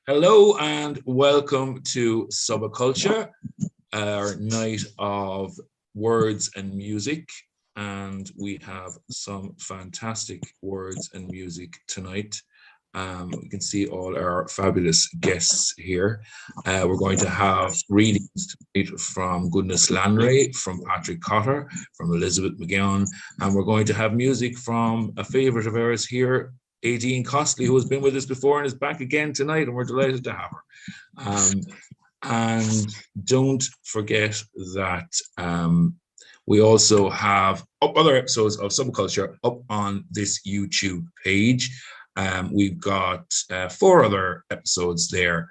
Hello and welcome to Subbacultcha, our night of words and music. And we have some fantastic words and music tonight. You can see all our fabulous guests here. We're going to have readings tonight from Goodness Lanray, from Patrick Cotter, from Elizabeth McGowan, and we're going to have music from a favourite of ours here, Aideen Costley, who has been with us before and is back again tonight, and we're delighted to have her. And don't forget that we also have other episodes of Subculture up on this YouTube page. We've got 4 other episodes there.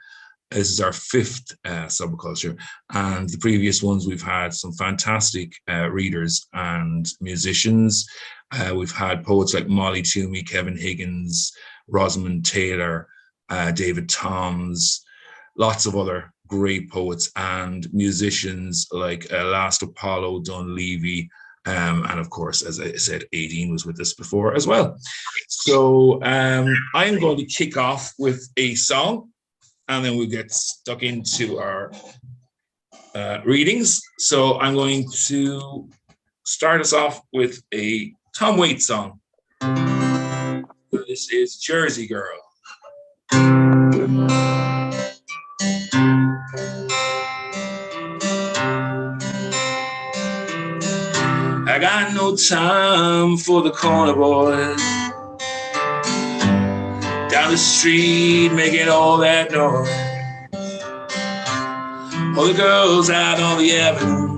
This is our 5th Subculture, and the previous ones we've had some fantastic readers and musicians. We've had poets like Molly Toomey, Kevin Higgins, Rosamond Taylor, David Toms, lots of other great poets and musicians like Last Apollo, Dunleavy, and of course, as I said, Aideen was with us before as well. So I'm going to kick off with a song, and then we'll get stuck into our readings. So I'm going to start us off with a Tom Waits song. This is Jersey Girl. I got no time for the corner boys down the street making all that noise, all the girls out on the avenue.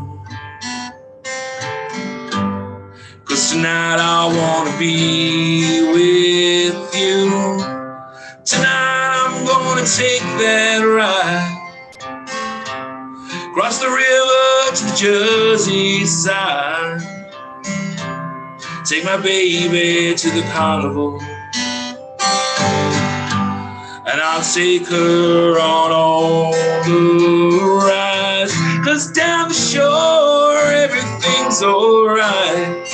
'Cause tonight I wanna be with you. Tonight I'm gonna take that ride across the river to the Jersey side. Take my baby to the carnival, and I'll take her on all the rides. 'Cause down the shore everything's alright.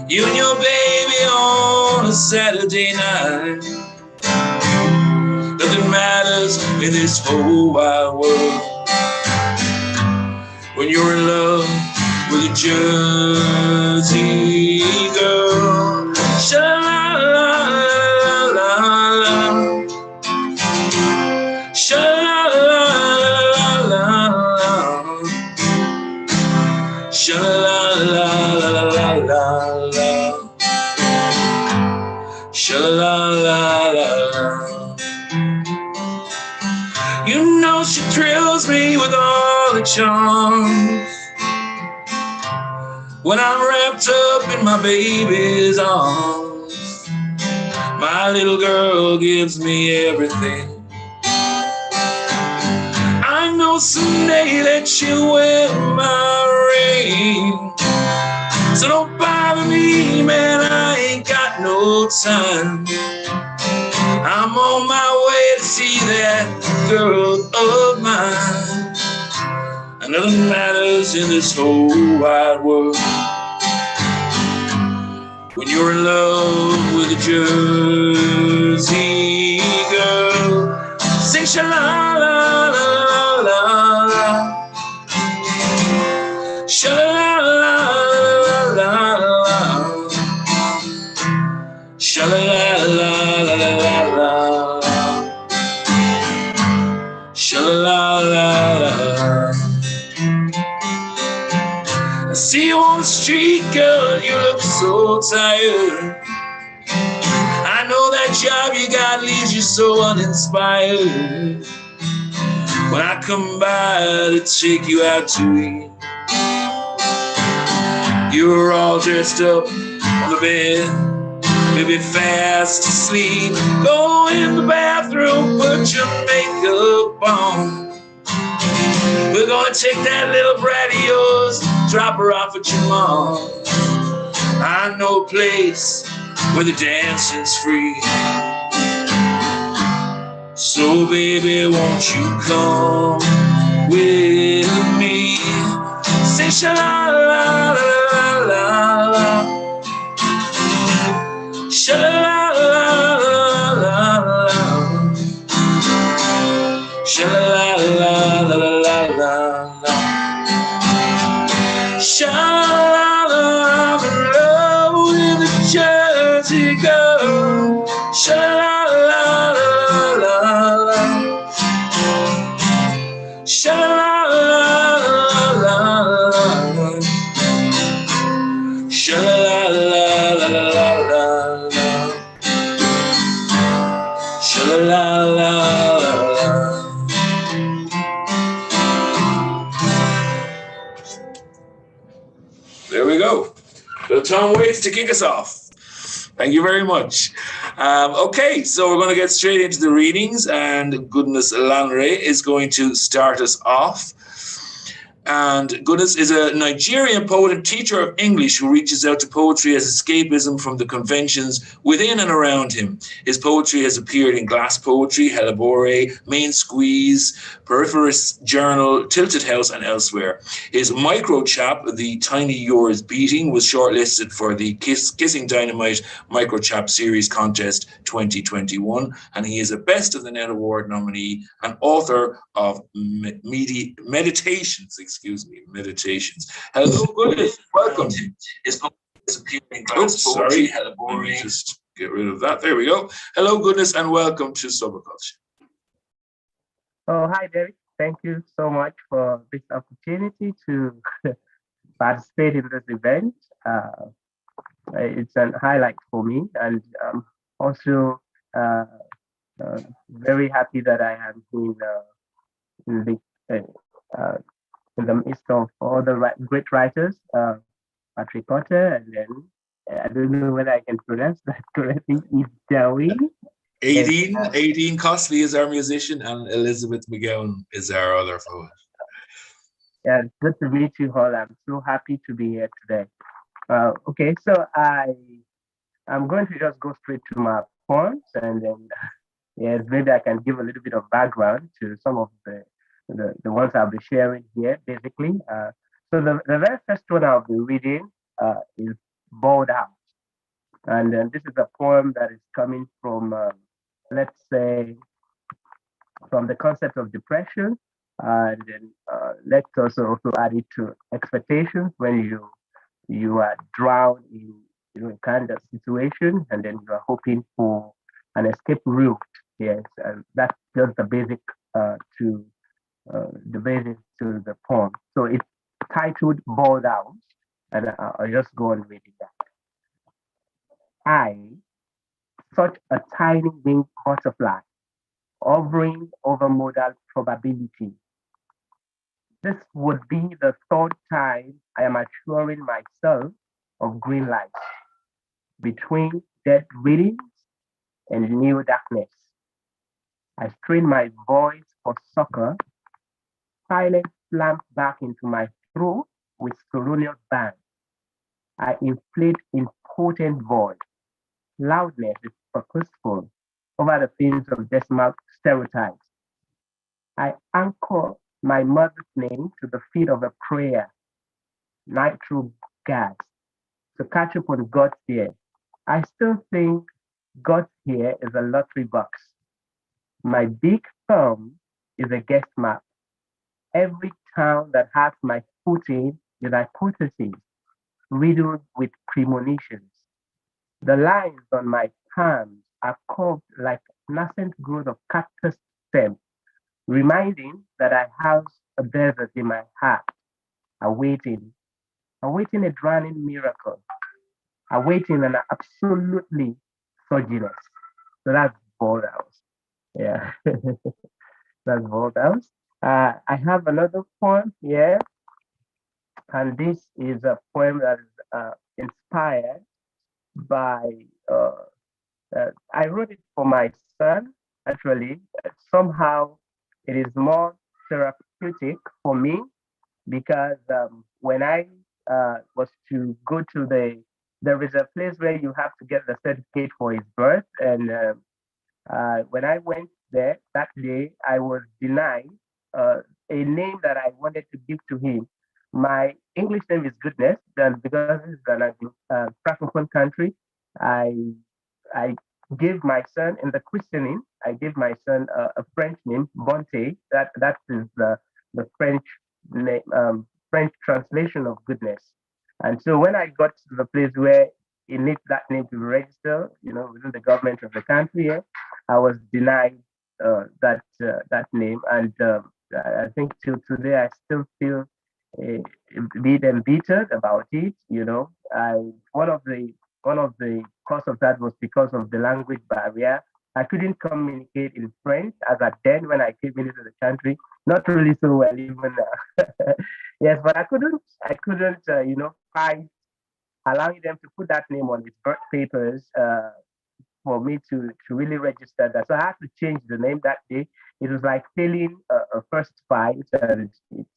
You and your baby on a Saturday night. Nothing matters in this whole wide world when you're in love with a Jersey girl. Sha-la-la-la-la-la, sha-la-la-la-la-la, sha-la-la-la-la-la, sha-la-la-la-la. You know she thrills me with all the charms when I'm wrapped up in my baby's arms. My little girl gives me everything. I know someday that she'll wear my ring. So don't bother me, man, I ain't got no time. I'm on my way to see that girl of mine. And nothing matters in this whole wide world when you're in love with a Jersey girl. Sing sha-la-la-la-la-la, sha-la-la-la-la-la, sha-la-la-la-la-la-la, sha-la-la-la-la. I see you on the street, girl, you look so tired. I know that job you got leaves you so uninspired. When I come by to take you out to eat, you're all dressed up on the bed, maybe fast asleep. Go in the bathroom, put your makeup on. We're gonna take that little brat of yours, drop her off at your mom. I know a place where the dancing's free. So baby, won't you come with me? Say sha-la-la-la-la-la, sha-la-la-la-la-la, it go. Sha-la-la-la-la-la. Sha-la-la-la-la-la. Sha-la-la-la-la-la-la. Sha-la-la-la-la-la. There we go. So Tom Waits to kick us off. Thank you very much. Okay, so we're going to get straight into the readings, and Goodness Lanre is going to start us off. And Goodness is a Nigerian poet and teacher of English who reaches out to poetry as escapism from the conventions within and around him. His poetry has appeared in Glass Poetry, Hellebore, Main Squeeze, Peripherist Journal, Tilted House, and elsewhere. His micro chap, The Tiny Yours Beating, was shortlisted for the Kissing Dynamite Micro Chap Series Contest 2021, and he is a Best of the Net Award nominee and author of Meditations. Hello, Goodness. Welcome. His poetry has appeared in Glass Poetry, Hellebore. Just get rid of that. There we go. Hello, Goodness, and welcome to Subbacultcha. Oh, hi, Derek. Thank you so much for this opportunity to participate in this event. It's a highlight for me, and also very happy that I have been in the midst of all the great writers, Patrick Potter, and then I don't know whether I can pronounce that correctly, Idawi. 18 Costley is our musician, and Elizabeth McGowan is our other poet. Yeah, good to meet you all. I'm so happy to be here today. Okay, so I'm going to just go straight to my poems, and then yes, maybe I can give a little bit of background to some of the ones I'll be sharing here, basically. So the very first one I'll be reading is Bald Out. And this is a poem that is coming from, let's say, from the concept of depression. And then let's also add it to expectations when you are drowned in a kind of situation, and then you are hoping for an escape route. Yes, and that's just the basic to the poem. So it's titled Bald Out, and I'll just go on reading that. I, such a tiny winged butterfly, hovering over modal probability. This would be the third time I am assuring myself of green light between dead readings and new darkness. I strain my voice for succor. Silence slams back into my throat with colonial bang. I inflate in potent voice. Loudness is purposeful over the themes of decimal stereotypes. I anchor my mother's name to the feet of a prayer, nitro gas, to catch up on God's ear. I still think God's ear is a lottery box. My big thumb is a guest map. Every town that has my footing is a hypothesis, riddled with premonitions. The lines on my palms are curved like nascent growth of cactus stems, reminding that I house a desert in my heart, awaiting a drowning miracle, awaiting an absolutely surginess. So that's Bald Out. Yeah, that's Bald Out. I have another poem here, and this is a poem that is inspired by, I wrote it for my son, actually. Somehow it is more therapeutic for me because when I was to go to there is a place where you have to get the certificate for his birth. And when I went there that day, I was denied a name that I wanted to give to him. My English name is Goodness, and because it's an Francophone country, I gave my son in the christening. I gave my son a French name, Bonte. That is the French name, French translation of goodness. And so when I got to the place where it needs that name to register, within the government of the country. Yeah, I was denied that name, and I think till today I still feel a bit embittered about it. I one of the cause of that was because of the language barrier. I couldn't communicate in French as at then when I came into the country. Not really so well, even yes, but I couldn't fight allowing them to put that name on his birth papers for me to really register that. So I had to change the name that day. It was like failing a first fight, and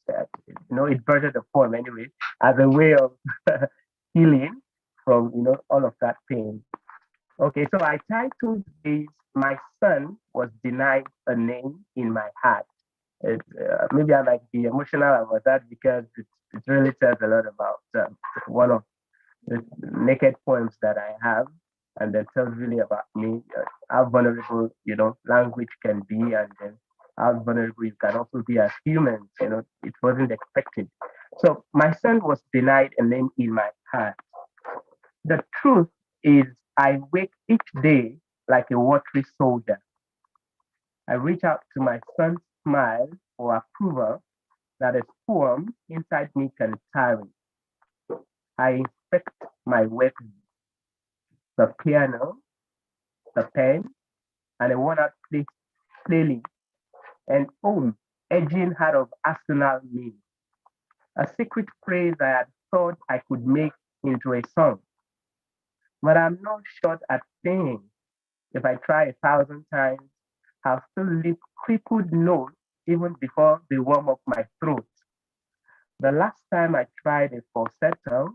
it birthed the poem anyway as a way of healing from all of that pain. Okay, so I titled this "My Son Was Denied a Name in My Heart." Maybe I might be emotional about that because it really tells a lot about one of the naked poems that I have, and that tells really about me, how vulnerable language can be, and then how vulnerable you can also be as humans. It wasn't expected. So my son was denied a name in my heart. The truth is, I wake each day like a watery soldier. I reach out to my son's smile for approval that a poem inside me can carry. I inspect my weapons, the piano, the pen, and a worn-out playlist, and edging out of arsenal me. A secret phrase I had thought I could make into a song, but I'm not short at singing. If I try 1,000 times, I'll still leave crippled notes even before they warm up my throat. The last time I tried a falsetto,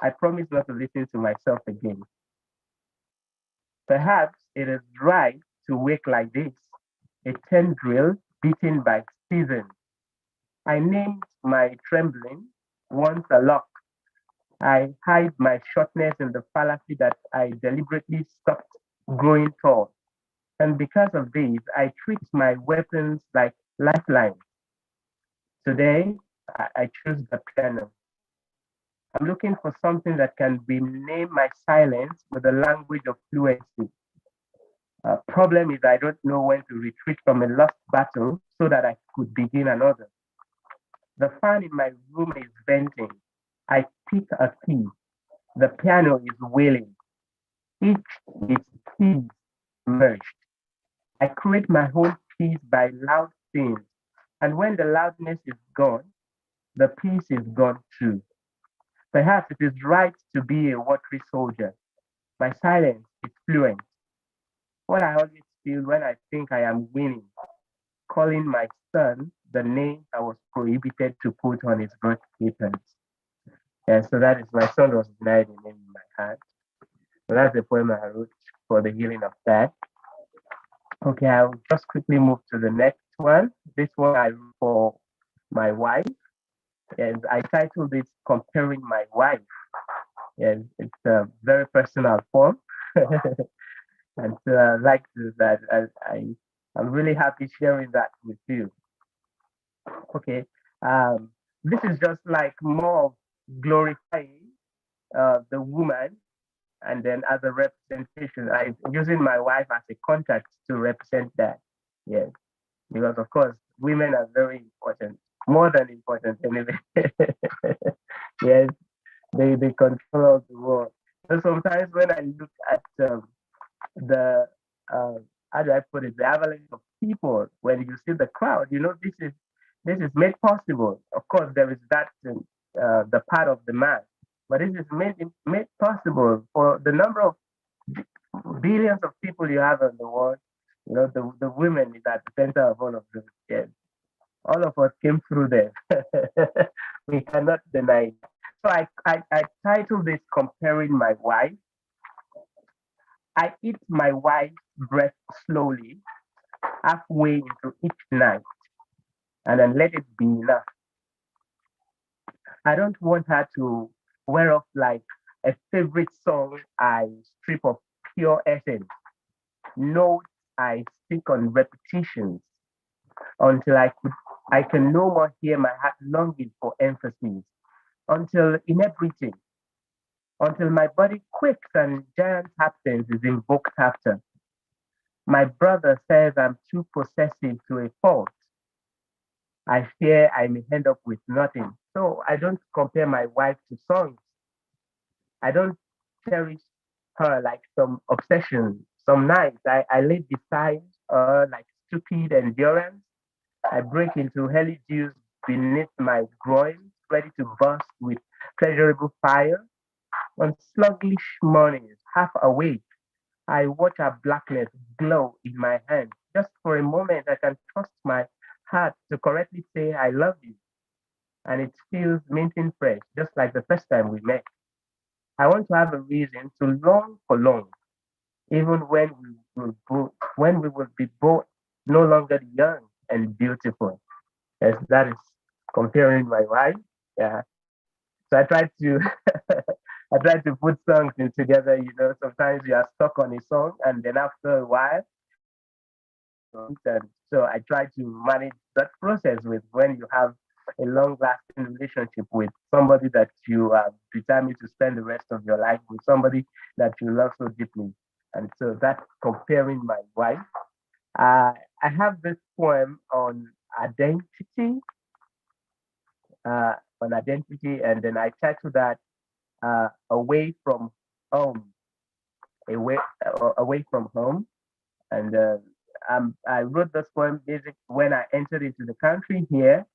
I promised not to listen to myself again. Perhaps it is right to wake like this, a tendril beaten by seasons. I named my trembling once a lock. I hide my shortness in the fallacy that I deliberately stopped growing tall. And because of this, I treat my weapons like lifelines. Today, I choose the piano. I'm looking for something that can rename my silence with the language of fluency. Problem is, I don't know when to retreat from a lost battle so that I could begin another. The fan in my room is venting. I pick a key. The piano is wailing. Each its keys merged. I create my own peace by loud things. And when the loudness is gone, the peace is gone too. Perhaps it is right to be a watery soldier. My silence is fluent. What I always feel when I think I am winning, calling my son the name I was prohibited to put on his birth papers. Yeah, so that is my son was denied a name in my heart. So that's the poem I wrote for the healing of that. Okay, I'll just quickly move to the next one. This one I wrote for my wife. And I titled it Comparing My Wife. And it's a very personal poem. And so I like that. I'm really happy sharing that with you. Okay. Um, this is just like more of glorifying the woman, and then as a representation, I'm using my wife as a contact to represent that. Yes, because of course women are very important, more than important anyway. Yes, they control the world. So sometimes when I look at the uh, how do I put it, the avalanche of people, when you see the crowd, this is made possible. Of course, there is that the part of the man, but this is made possible for the number of billions of people you have in the world. The women is at the center of all of this. Yes, all of us came through there. We cannot deny it. So I titled this Comparing My Wife. I eat my wife's breath slowly, halfway into each night, and then let it be enough. I don't want her to wear off like a favorite song I strip of pure essence. Notes I stick on repetitions until I can no more hear my heart longing for emphasis. Until in everything, until my body quakes and giant absence is invoked after. My brother says I'm too possessive to a fault. I fear I may end up with nothing. So I don't compare my wife to songs. I don't cherish her like some obsession. Some nights I lay beside her like stupid endurance. I break into heli juice beneath my groin, ready to burst with pleasurable fire. On sluggish mornings, half awake, I watch her blackness glow in my hand. Just for a moment, I can trust my heart to correctly say, I love you. And it feels minting fresh, just like the first time we met. I want to have a reason to long for long, even when we will be both no longer young and beautiful. Yes, that is comparing my wife. Yeah. So I try to I try to put songs in together, sometimes you are stuck on a song and then after a while and so I try to manage that process with when you have a long lasting relationship with somebody that you are determined to spend the rest of your life with, somebody that you love so deeply. And so that's comparing my wife. Uh, I have this poem identity, uh, identity, and then I title that away from home, away away from home. And I wrote this poem basic when I entered into the country here.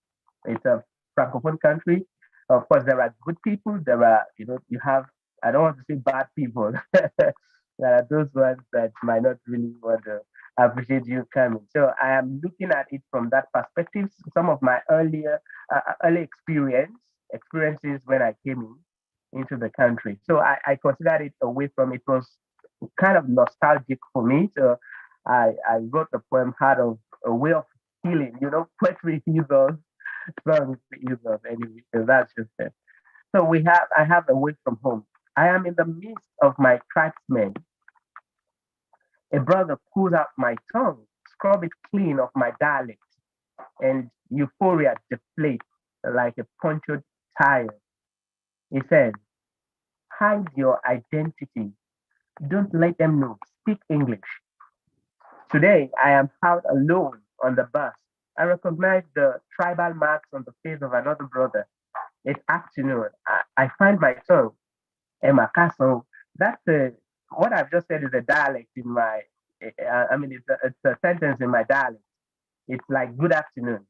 It's a francophone country. Of course, there are good people. There are, you have. I don't want to say bad people. There are those ones that might not really want to appreciate you coming. So I am looking at it from that perspective. Some of my early experiences when I came into the country. So I considered it away from it was kind of nostalgic for me. So I wrote the poem Heart of a Way of Healing. Poetry heals us, songs heals us anyway. So that's just it. So I have Away from Home. I am in the midst of my tribesmen. A brother pulled out my tongue, scrub it clean of my dialect, and euphoria deflates like a punctured tire. He says, hide your identity. Don't let them know. Speak English. Today, I am out alone on the bus. I recognize the tribal marks on the face of another brother. It's afternoon. I find my tongue, Emma Castle. That's what I've just said is a dialect in my, I mean, it's a sentence in my dialect. It's like good afternoon.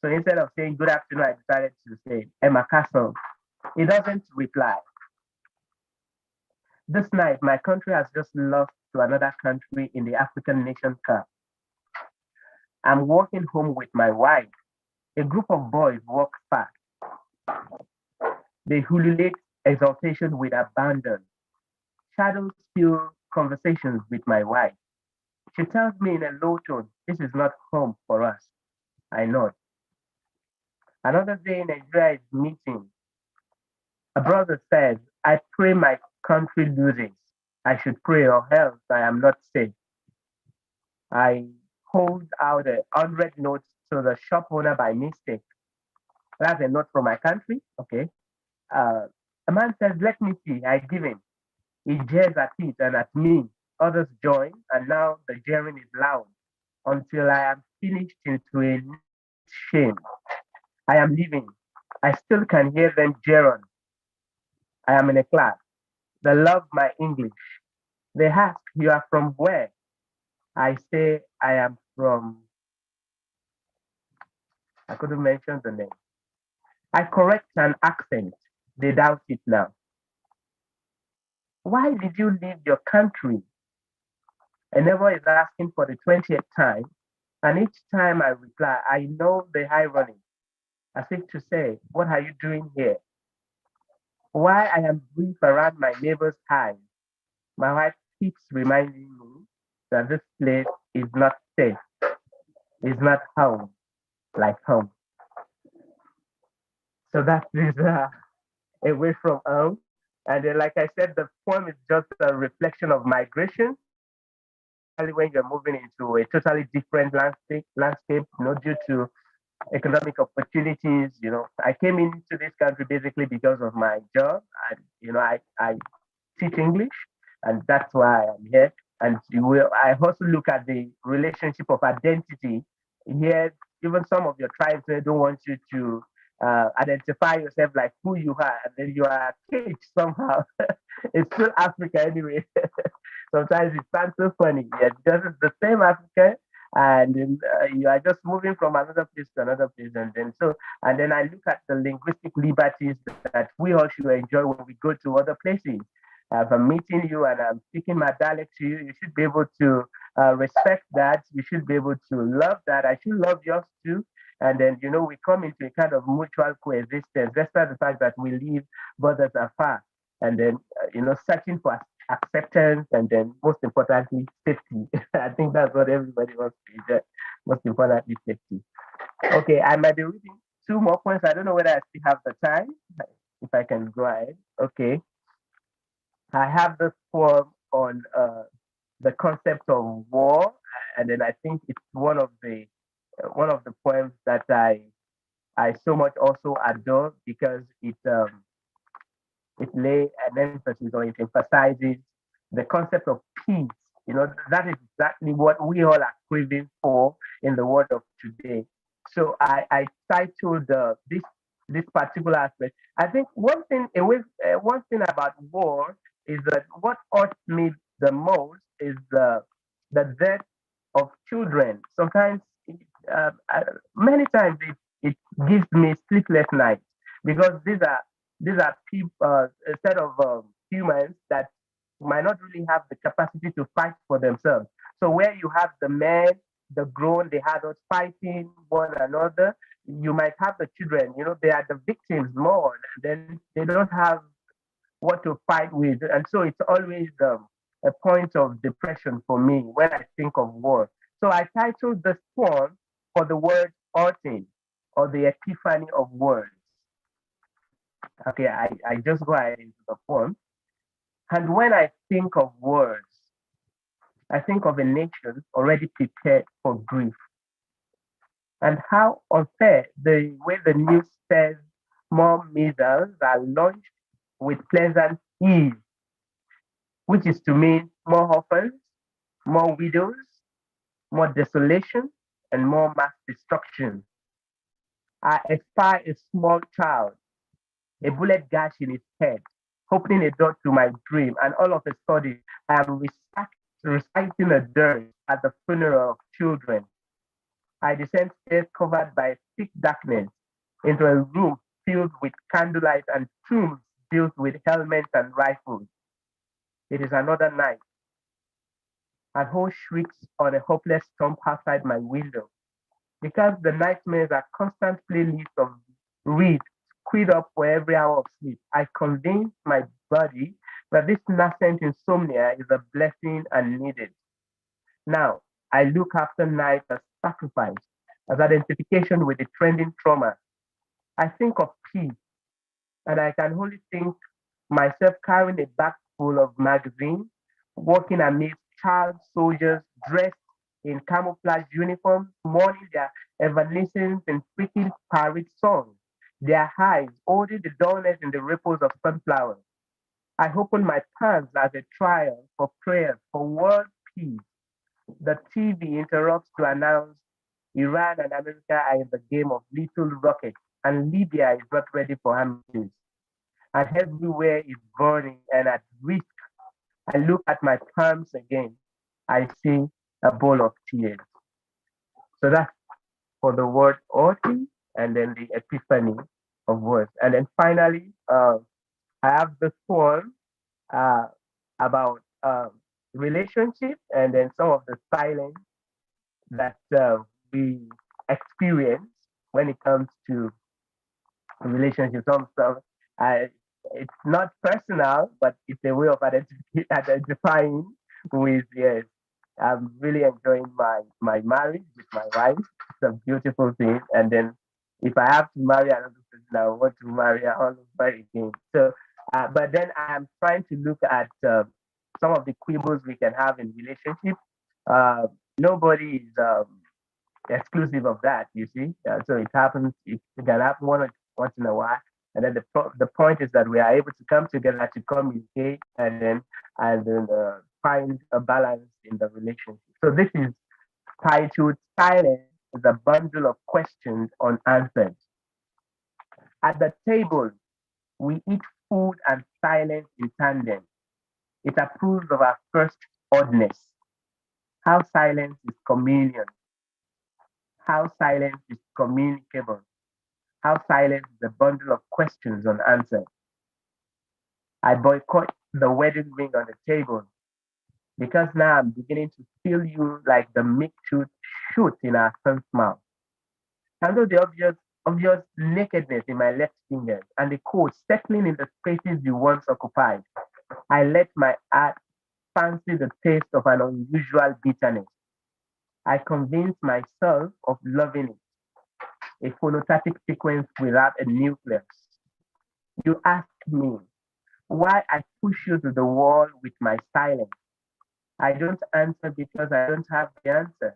So instead of saying good afternoon, I decided to say Emma Castle. He doesn't reply. This night, my country has just lost to another country in the African Nation Cup. I'm walking home with my wife. A group of boys walk past. They hululate exaltation with abandon. Shadows fill conversations with my wife. She tells me in a low tone, this is not home for us. I nod. Another day, Nigeria is meeting. A brother says, I pray my country loses. I should pray or else I am not safe. I hold out 100 notes to the shop owner by mistake. That's a note from my country. Okay. Uh, a man says, let me see. I give him. He jeers at it and at me. Others join, and now the jeering is loud until I am finished into a shame. I am leaving. I still can hear them jeer on. I am in a class. They love my English. They ask, you are from where? I say, I am from, I couldn't mention the name. I correct an accent. They doubt it now. Why did you leave your country? A neighbor is asking for the 20th time, and each time I reply, I know the irony, as if to say, what are you doing here? Why I am brief around my neighbor's eyes. My wife keeps reminding me that this place is not safe, is not home, like home. So that is away from home. And then, like I said, the poem is just a reflection of migration. When you're moving into a totally different landscape, due to economic opportunities. I came into this country basically because of my job. And, I teach English, and that's why I'm here. And I also look at the relationship of identity. Here, even some of your tribes, they don't want you to identify yourself like who you are, and then you are caged somehow. It's still Africa anyway. Sometimes it sounds so funny. Yeah, because it's the same Africa, and then, you are just moving from another place to another place, and then I look at the linguistic liberties that we all should enjoy when we go to other places. If I'm meeting you and I'm speaking my dialect to you, you should be able to respect that. You should be able to love that. I should love yours too. And then, we come into a kind of mutual coexistence, despite the fact that we live borders afar. And then, searching for acceptance, and then most importantly, safety. I think that's what everybody wants to enjoy. Most importantly, safety. Okay, I might be reading two more points. I don't know whether I still have the time. If I can go ahead. Okay. I have this poem on the concept of war, and then I think it's one of the poems that I so much also adore because it lay an emphasis or it emphasizes the concept of peace. That is exactly what we all are craving for in the world of today. So I titled this particular aspect. I think one thing about war is that what hurts me the most is the death of children. Sometimes, many times it gives me sleepless nights because these are people, a set of humans that might not really have the capacity to fight for themselves. So where you have the men, the grown, the adults fighting one another, you might have the children. They are the victims more. Then they don't have what to fight with, and so it's always a point of depression for me when I think of war. So I titled this poem for the word "orting" or the epiphany of words. Okay, I just go ahead into the poem. And when I think of words, I think of a nation already prepared for grief. And how unfair the way the news says more missiles are launched with pleasant ease, which is to mean more orphans, more widows, more desolation, and more mass destruction. I espy a small child, a bullet gash in his head, opening a door to my dream, and all of a sudden, I am reciting a dirge at the funeral of children. I descend stairs covered by thick darkness into a room filled with candlelight and tombs built with helmets and rifles. It is another night, and whole shrieks on a hopeless stump outside my window. Because the nightmares are constant playlists of read queued up for every hour of sleep, I convince my body that this nascent insomnia is a blessing and needed. Now, I look after night as sacrifice, as identification with the trending trauma. I think of peace, and I can only think myself carrying a bag full of magazines, walking amidst child soldiers dressed in camouflage uniforms, mourning their evanescence in freaking parade songs, their eyes holding the dullness in the ripples of sunflowers. I open my palms as a trial for prayers for world peace. The TV interrupts to announce Iran and America are in the game of little rockets, and Libya is not ready for armistice. And everywhere is burning and at risk. I look at my palms again. I see a bowl of tears. So that's for the word "oti" and then the epiphany of words. And then finally, I have this poem uh, about relationship and then some of the silence that we experience when it comes to relationships. Some stuff, I, it's not personal, but it's a way of identifying with, yes. I'm really enjoying my marriage with my wife. It's a beautiful thing. And then if I have to marry another person, I want to marry her all over again. So, but then I am trying to look at some of the quibbles we can have in relationships. Uh, nobody is exclusive of that, you see. So it happens, it can happen once in a while. And then the point is that we are able to come together to communicate and then find a balance in the relationship. So this is titled Silence is a Bundle of Questions Unanswered. At the table, we eat food and silence in tandem. It approves of our first oddness. How silence is communion. How silence is communicable. How silence is a bundle of questions unanswered. I boycott the wedding ring on the table because now I'm beginning to feel you like the meat shoot in our son's mouth. Handle the obvious nakedness in my left fingers and the cold settling in the spaces you once occupied. I let my art fancy the taste of an unusual bitterness. I convince myself of loving it, a phonotatic sequence without a nucleus. You ask me why I push you to the wall with my silence. I don't answer because I don't have the answer.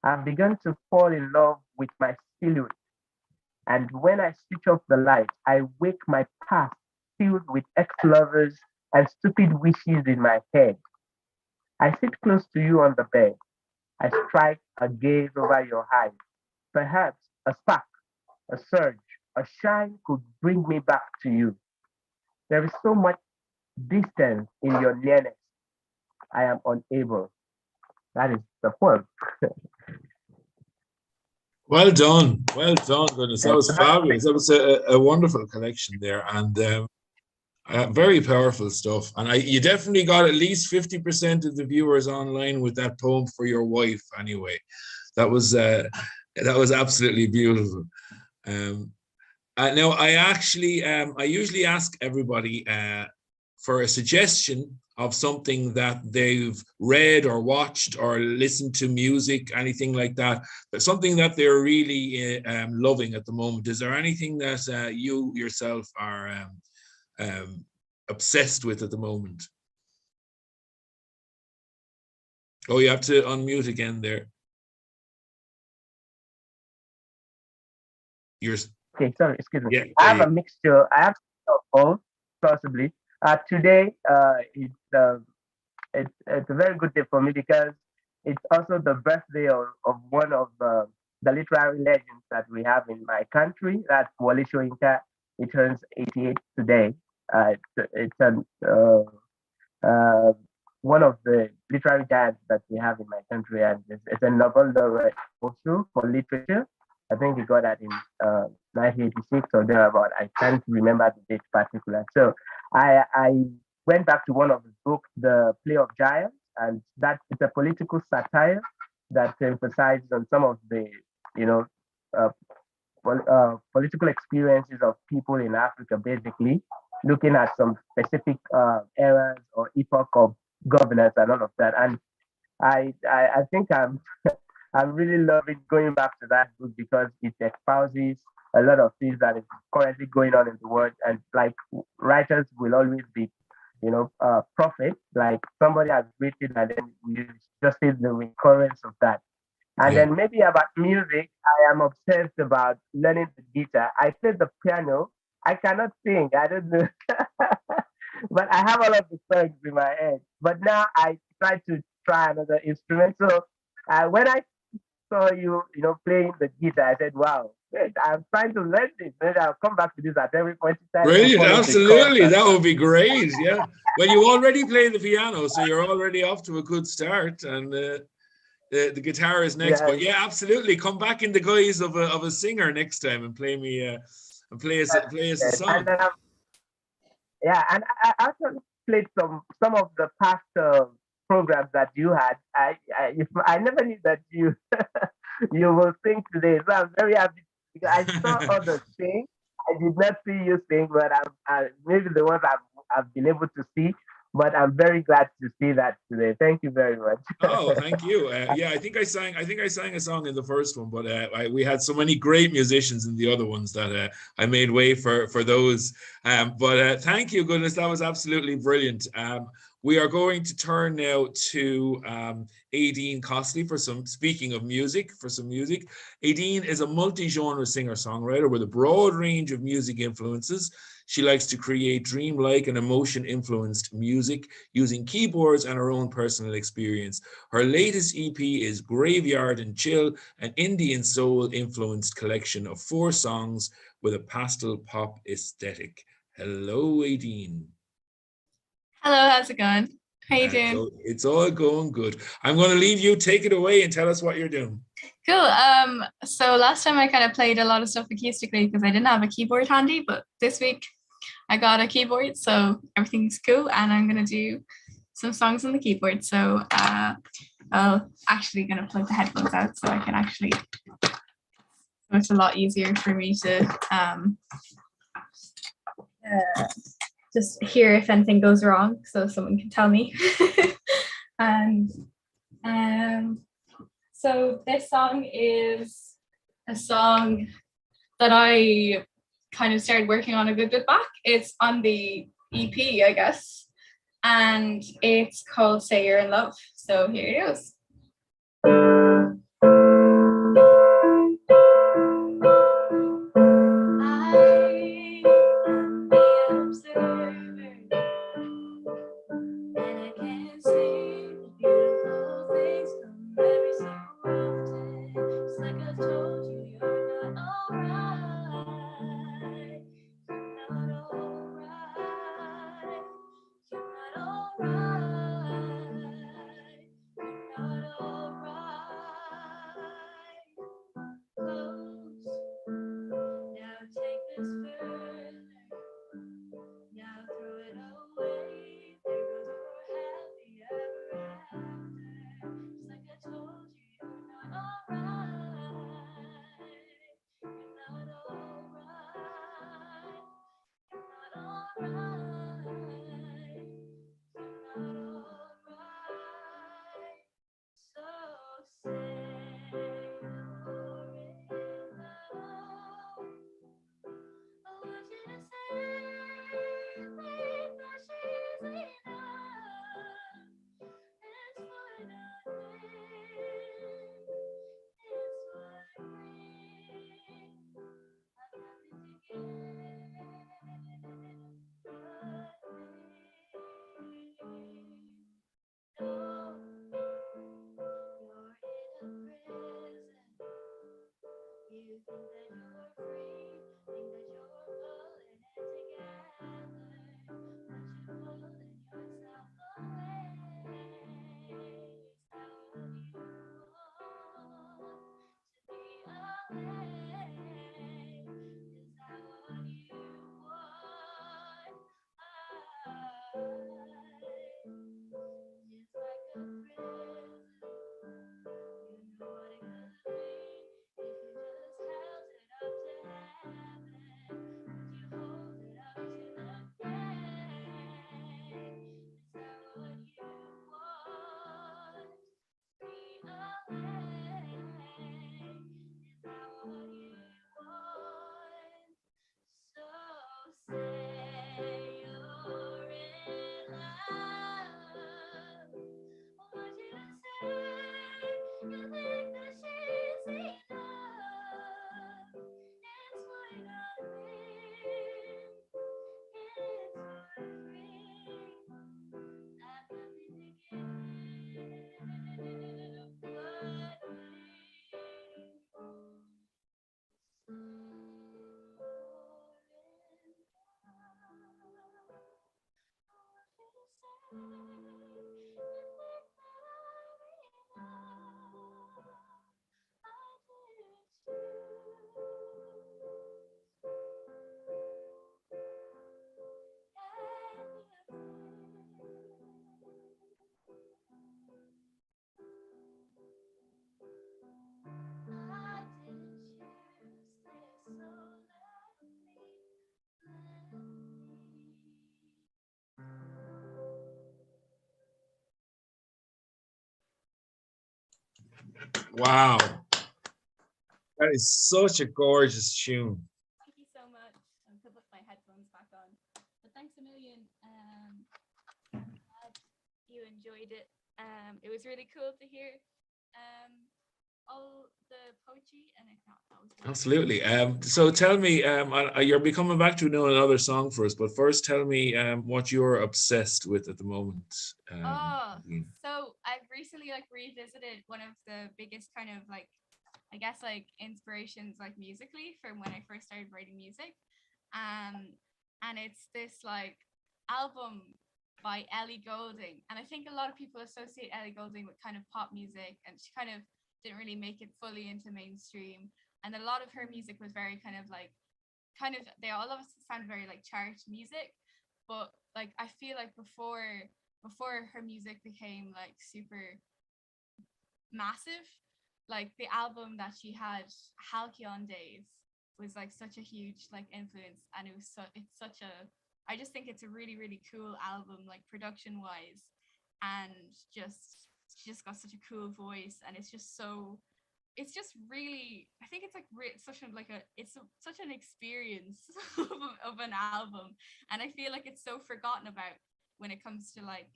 I've begun to fall in love with my silhouette. And when I switch off the light, I wake my past filled with ex-lovers and stupid wishes in my head. I sit close to you on the bed. I strike a gaze over your eyes. Perhaps a spark, a surge, a shine could bring me back to you. There is so much distance in your nearness. I am unable. That is the poem. Well done. Well done, goodness. That was fabulous. That was a wonderful collection there. And very powerful stuff. And you definitely got at least 50% of the viewers online with that poem for your wife anyway. That was absolutely beautiful. Now, I usually ask everybody for a suggestion of something that they've read or watched or listened to music, anything like that, but something that they're really loving at the moment. Is there anything that you yourself are obsessed with at the moment? Oh, you have to unmute again there. Okay, sorry, excuse me. Yeah, I have a mixture. I have both, possibly. Today, it's a very good day for me because it's also the birthday of one of the literary legends that we have in my country. That's Wole Soyinka. He turns 88 today. It's one of the literary giants that we have in my country, and it's a Nobel laureate also for literature. I think he got that in 1986 or thereabout. I can't remember the date particular. So I went back to one of his books, The Play of Giants, and that it's a political satire that emphasizes on some of the, political experiences of people in Africa, basically looking at some specific eras or epoch of governance and all of that. And I think I'm really loving going back to that book because it espouses a lot of things that is currently going on in the world. And like writers will always be, prophets. Like somebody has written and then you just see the recurrence of that. And then maybe about music, I am obsessed about learning the guitar. I play the piano. I cannot sing. I don't know. But I have all of the songs in my head. But now I try another instrument. So when I saw you, playing the guitar, I said, wow, great. I'm trying to learn this. Maybe I'll come back to this at every point in time. Brilliant, absolutely. That would be great, yeah. Well, you already play the piano, so you're already off to a good start. And the guitar is next. But yeah, absolutely. Come back in the guise of a singer next time and play me and play us a song. And, and I actually played some of the past programs that you had. I never knew that you you will sing today, so I'm very happy because I saw others sing. I did not see you sing, but maybe the ones I've been able to see. But I'm very glad to see that today. Thank you very much. Oh, thank you. Yeah, I think I sang a song in the first one, but we had so many great musicians in the other ones that I made way for those. But thank you, goodness, that was absolutely brilliant. We are going to turn now to Aideen Costley for some, speaking of music, for some music. Aideen is a multi-genre singer-songwriter with a broad range of music influences. She likes to create dreamlike and emotion-influenced music using keyboards and her own personal experience. Her latest EP is Graveyard and Chill, an indie and soul-influenced collection of 4 songs with a pastel pop aesthetic. Hello, Aideen. Hello, how's it going? How you doing? It's all going good. I'm going to leave you, take it away and tell us what you're doing. Cool. So last time I kind of played a lot of stuff acoustically because I didn't have a keyboard handy, but this week I got a keyboard, so everything's cool, and I'm going to do some songs on the keyboard. So I'm actually going to plug the headphones out so I can actually, so it's a lot easier for me to just hear if anything goes wrong, so someone can tell me. And so this song is a song that I kind of started working on a good bit back. It's on the EP, I guess, and it's called Say You're in Love. So here it goes. Wow. That is such a gorgeous tune. Thank you so much. I'm going to put my headphones back on. But thanks a million. enjoyed it. It was really cool to hear all the poetry, and I thought that was really Absolutely. So tell me, you'll be coming back to know another song for us, but first tell me what you're obsessed with at the moment. So I've recently like revisited one of the biggest kind of like, I guess like inspirations like musically from when I first started writing music. And it's this like album by Ellie Goulding. And I think a lot of people associate Ellie Goulding with kind of pop music, and she kind of didn't really make it fully into mainstream. And a lot of her music was very kind of they all of us sound very like chart music, but like I feel like before her music became like super massive, like the album that she had, Halcyon Days, was like such a huge like influence, and I just think it's a really really cool album, like production wise, and she just got such a cool voice, and it's just really, I think it's like such an experience of an album, and I feel like it's so forgotten about when it comes to like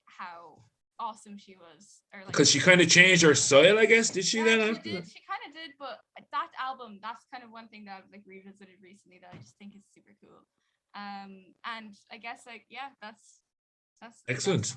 how awesome she was, or like because she kind of changed her style, I guess. Did she then? She kind of did, but that album, that's kind of one thing that I've like revisited recently that I just think is super cool. And I guess like that's excellent.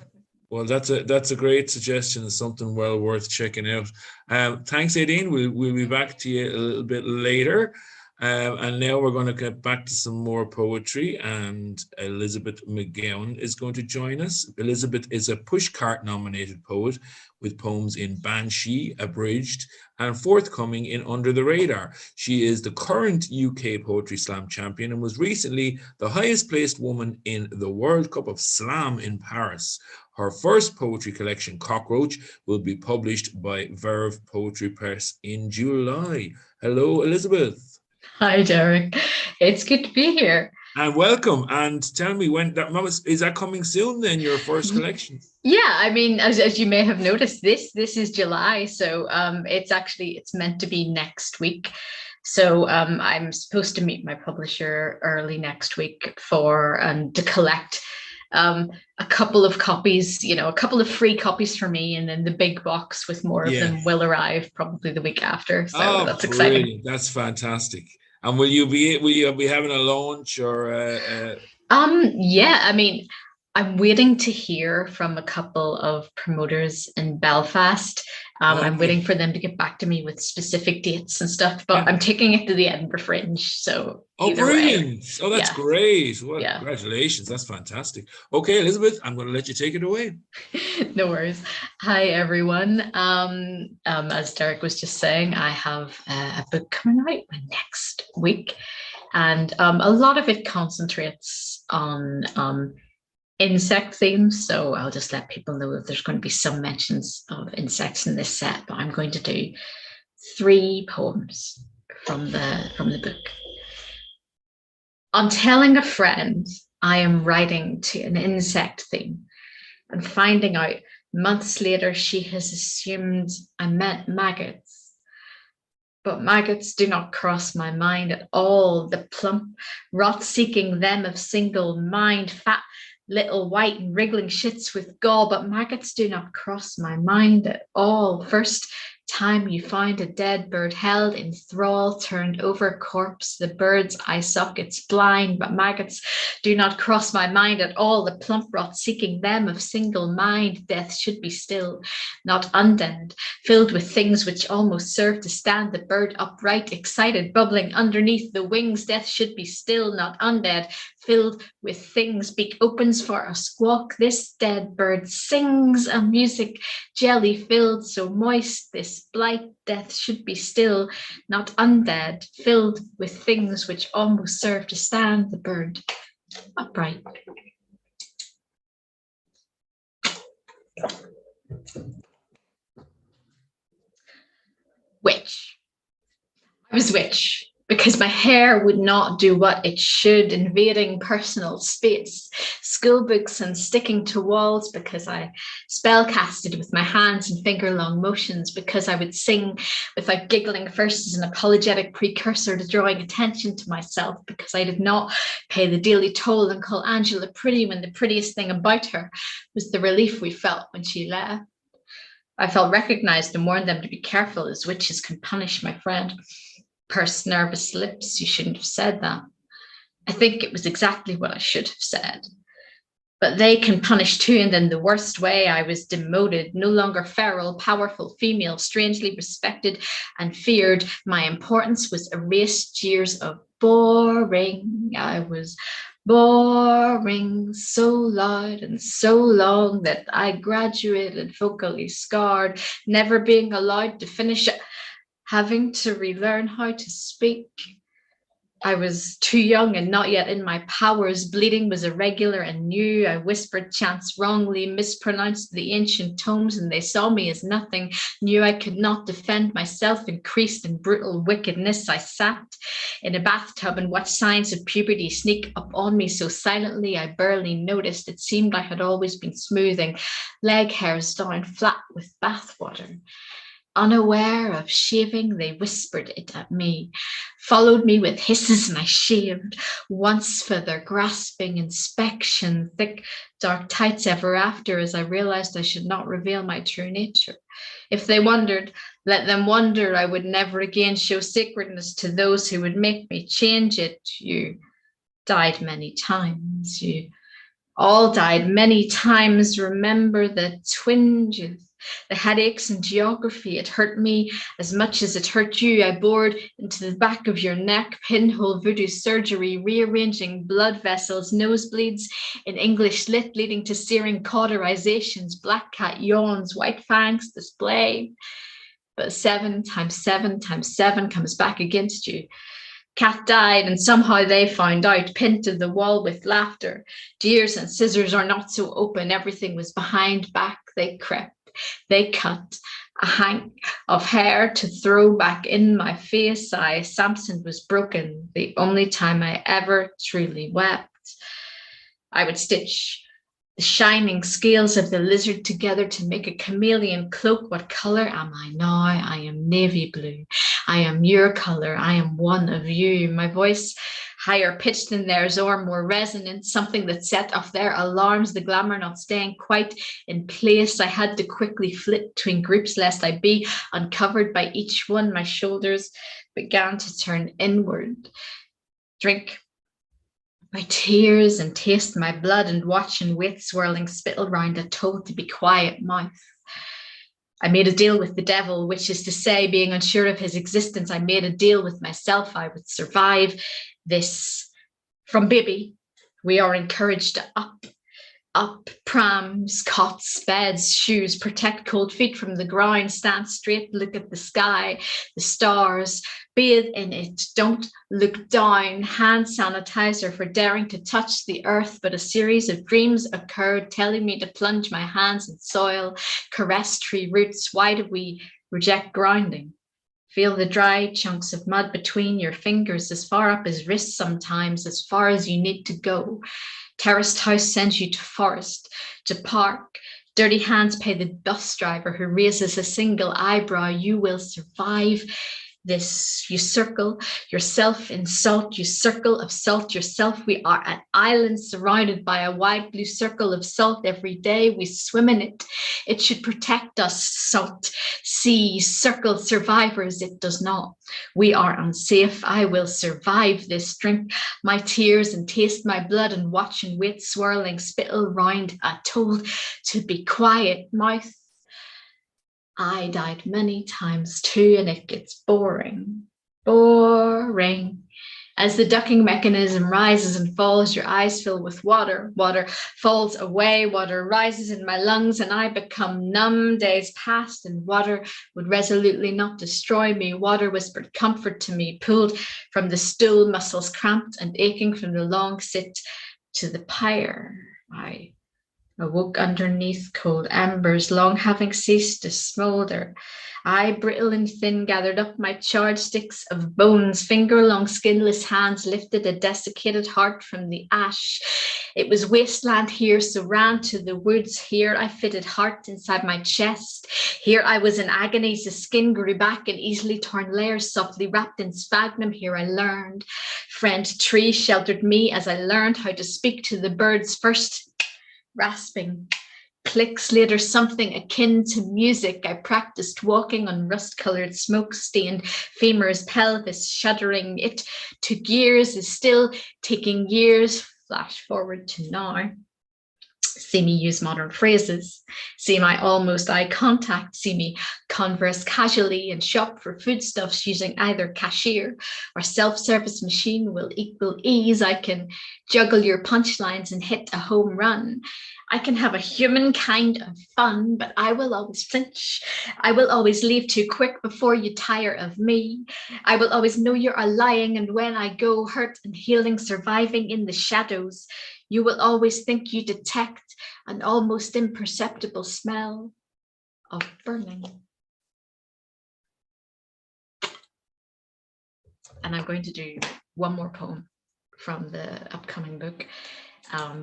Well, that's a great suggestion. It's something well worth checking out. Thanks, Aideen. We'll be back to you a little bit later. And now we're going to get back to some more poetry, and Elizabeth McGowan is going to join us. Elizabeth is a Pushcart nominated poet with poems in Banshee, Abridged, and forthcoming in Under the Radar. She is the current UK Poetry Slam champion and was recently the highest placed woman in the World Cup of Slam in Paris. Her first poetry collection, Cockroach, will be published by Verve Poetry Press in July. Hello, Elizabeth. Hi, Derek. It's good to be here. And welcome. And tell me, when is that coming soon then, your first collection? Yeah, I mean, as you may have noticed, this is July, so it's meant to be next week. So I'm supposed to meet my publisher early next week to collect a couple of copies, a couple of free copies for me, and then the big box with more of them will arrive probably the week after. So that's exciting. That's fantastic. And will you be having a launch or? Yeah, I mean, I'm waiting to hear from a couple of promoters in Belfast. I'm waiting for them to get back to me with specific dates and stuff, but I'm taking it to the Edinburgh Fringe. So brilliant. Way, that's great. Well, congratulations. That's fantastic. Okay, Elizabeth, I'm going to let you take it away. No worries. Hi, everyone. As Derek was just saying, I have a book coming out next week, and a lot of it concentrates on insect themes. So I'll just let people know that there's going to be some mentions of insects in this set, but I'm going to do 3 poems from the book. On telling a friend I am writing to an insect theme, and finding out months later she has assumed I meant maggots. But maggots do not cross my mind at all. The plump, rot-seeking them of single mind, fat, little white and wriggling shits with gall, but maggots do not cross my mind at all. First time you find a dead bird held in thrall, turned over corpse, the bird's eye sockets blind, but maggots do not cross my mind at all. The plump rot seeking them of single mind, death should be still, not undead, filled with things which almost serve to stand the bird upright, excited, bubbling underneath the wings. Death should be still, not undead, filled with things. Beak opens for a squawk. This dead bird sings a music jelly filled, so moist. This blight, death should be still, not undead, filled with things which almost serve to stand the bird upright. Witch. I was witch. because my hair would not do what it should, invading personal space, school books and sticking to walls, because I spellcasted with my hands and finger-long motions, because I would sing without giggling first as an apologetic precursor to drawing attention to myself, because I did not pay the daily toll and call Angela pretty when the prettiest thing about her was the relief we felt when she left. I felt recognized and warned them to be careful, as witches can punish my friend. Pursed nervous lips, you shouldn't have said that. I think it was exactly what I should have said. But they can punish too, and in the worst way. I was demoted, no longer feral, powerful female, strangely respected and feared. My importance was erased. Years of boring. I was boring, so loud and so long that I graduated vocally scarred, never being allowed to finish it, having to relearn how to speak. I was too young and not yet in my powers. Bleeding was irregular and new. I whispered chants wrongly, mispronounced the ancient tomes, and they saw me as nothing. Knew I could not defend myself. Increased in brutal wickedness. I sat in a bathtub and watched signs of puberty sneak up on me so silently I barely noticed. It seemed I had always been smoothing leg hairs down flat with bathwater. Unaware of shaving, they whispered it at me, followed me with hisses, and I shaved once for their grasping inspection, thick, dark tights ever after, as I realized I should not reveal my true nature. If they wondered, let them wonder. I would never again show sacredness to those who would make me change it. You died many times. You all died many times. Remember the twinges, the headaches and geography. It hurt me as much as it hurt you. I bored into the back of your neck, pinhole voodoo surgery, rearranging blood vessels, nosebleeds in English lit, leading to searing cauterizations, black cat yawns, white fangs display. But 7 times 7 times 7 comes back against you. Cat died, and somehow they found out, pinned to the wall with laughter. Shears and scissors are not so open. Everything was behind back. They crept. They cut a hank of hair to throw back in my face. Samson was broken, the only time I ever truly wept. I would stitch the shining scales of the lizard together to make a chameleon cloak. What color am I now? I am navy blue. I am your color. I am one of you. My voice higher pitched than theirs, or more resonant, something that set off their alarms, the glamour not staying quite in place. I had to quickly flit between groups lest I be uncovered by each one. My shoulders began to turn inward. Drink my tears and taste my blood and watch and wait, swirling spittle round a told to be quiet mouth. I made a deal with the devil, which is to say, being unsure of his existence, I made a deal with myself. I would survive this. From baby, we are encouraged to up, prams, cots, beds, shoes, protect cold feet from the ground, stand straight, look at the sky, the stars, bathe in it, don't look down, hand sanitizer for daring to touch the earth. But a series of dreams occurred, telling me to plunge my hands in soil, caress tree roots. Why do we reject grounding? Feel the dry chunks of mud between your fingers, as far up as wrists sometimes, as far as you need to go. Terraced house sends you to forest, to park. Dirty hands pay the bus driver who raises a single eyebrow. You will survive this. You circle yourself in salt. You circle of salt yourself. We are an island surrounded by a wide blue circle of salt. Every day we swim in it. It should protect us. Salt sea circle survivors. It does not. We are unsafe. I will survive this. Drink my tears and taste my blood and watch and wait, swirling spittle round a told to be quiet mouth. I died many times too, and it gets boring, boring. As the ducking mechanism rises and falls, your eyes fill with water. Water falls away, water rises in my lungs, and I become numb. Days passed, and water would resolutely not destroy me. Water whispered comfort to me, pulled from the stool, muscles cramped and aching from the long sit to the pyre. I Awoke underneath cold embers, long having ceased to smoulder. I, brittle and thin, gathered up my charred sticks of bones. Finger-long skinless hands lifted a desiccated heart from the ash. It was wasteland here, so ran to the woods. Here I fitted heart inside my chest. Here I was in agonies, the skin grew back in easily torn layers, softly wrapped in sphagnum. Here I learned. Friend tree sheltered me as I learned how to speak to the birds first. Rasping clicks, later something akin to music. I practiced walking on rust-colored smoke-stained femurs, pelvis shuddering. It took years, is still taking years. Flash forward to now. See me use modern phrases, see my almost eye contact, see me converse casually and shop for foodstuffs using either cashier or self-service machine will equal ease. I can juggle your punchlines and hit a home run. I can have a human kind of fun, but I will always flinch. I will always leave too quick before you tire of me. I will always know you are lying, and when I go hurt and healing, surviving in the shadows, you will always think you detect an almost imperceptible smell of burning. And I'm going to do one more poem from the upcoming book,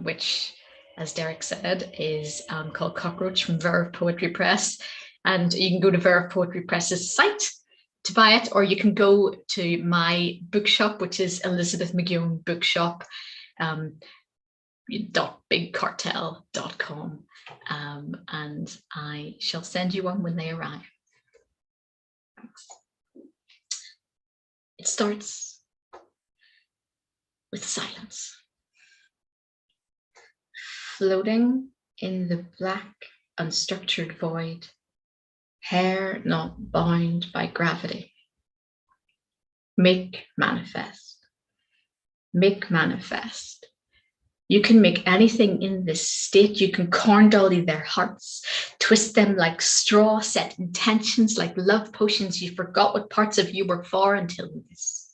which, as Derek said, is called Cockroach from Verve Poetry Press. And you can go to Verve Poetry Press's site to buy it, or you can go to my bookshop, which is Elizabeth McGeown Bookshop. .bigcartel.com, and I shall send you one when they arrive. Thanks. It starts with silence. Floating in the black, unstructured void, hair not bound by gravity. Make manifest. Make manifest. You can make anything in this state. You can corn dolly their hearts, twist them like straw, set intentions like love potions. You forgot what parts of you were for until this.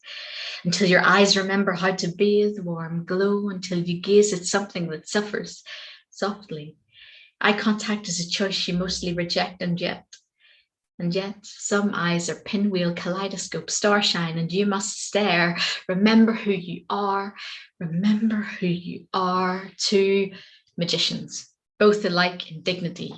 Until your eyes remember how to bathe, warm glow, until you gaze at something that suffers softly. Eye contact is a choice you mostly reject, and yet some eyes are pinwheel kaleidoscope starshine, and you must stare. Remember who you are. Remember who you are. Two magicians, both alike in dignity.